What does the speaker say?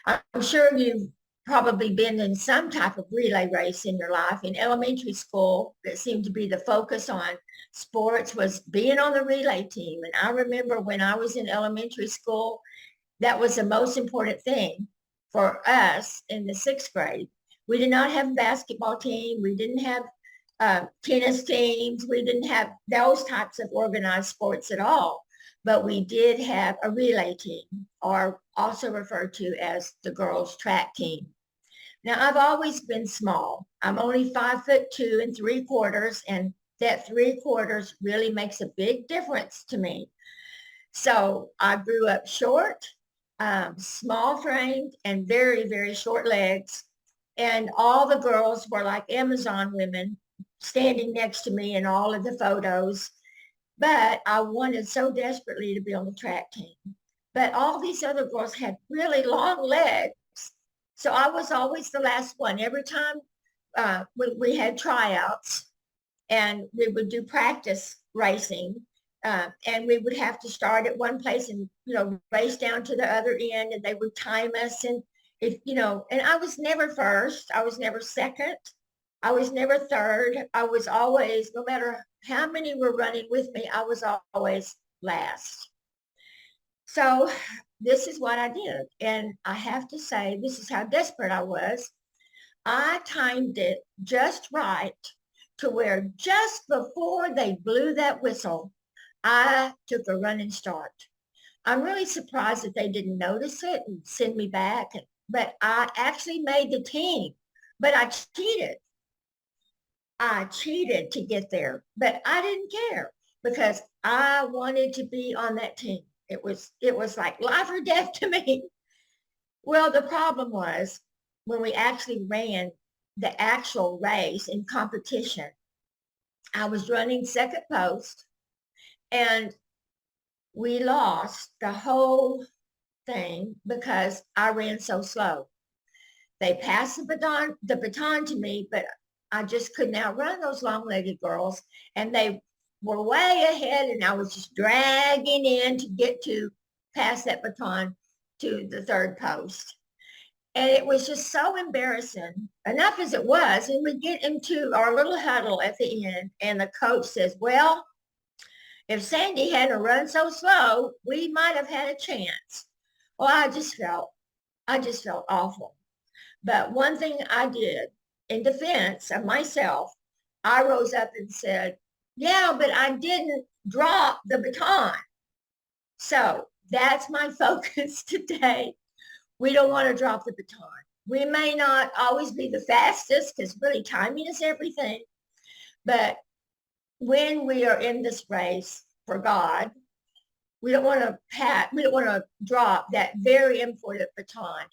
I'm sure you've probably been in some type of relay race in your life. In elementary school, that seemed to be the focus on sports was being on the relay team. And I remember when I was in elementary school, that was the most important thing for us in the sixth grade. We did not have a basketball team. We didn't have tennis teams. We didn't have those types of organized sports at all. But we did have a relay team, or also referred to as the girls' track team. Now, I've always been small. I'm only 5'2 3/4, and that 3/4 really makes a big difference to me. So I grew up short, small framed, and very, very short legs. And all the girls were like Amazon women standing next to me in all of the photos. But I wanted so desperately to be on the track team. But all these other girls had really long legs. So I was always the last one. Every time we had tryouts and we would do practice racing, and we would have to start at one place and, race down to the other end, and they would time us. And and I was never first. I was never second. I was never third. I was always, no matter how many were running with me, I was always last. So this is what I did. And I have to say, this is how desperate I was. I timed it just right to where just before they blew that whistle, I took a running start. I'm really surprised that they didn't notice it and send me back. But I actually made the team, but I cheated. I cheated to get there, but I didn't care because I wanted to be on that team. It was like life or death to me. Well, the problem was when we actually ran the actual race in competition, I was running second post, and we lost the whole thing because I ran so slow. They passed the baton to me, but I just couldn't outrun those long-legged girls, and they were way ahead, and I was just dragging in to get to pass that baton to the third post. And it was just so embarrassing, enough as it was. And we get into our little huddle at the end, and the coach says, well, if Sandie hadn't run so slow, we might have had a chance. Well, I just felt awful. But one thing I did in defense of myself, I rose up and said, yeah, but I didn't drop the baton. So that's my focus today. We don't want to drop the baton. We may not always be the fastest because really timing is everything. But when we are in this race for God, we don't want to drop that very important baton.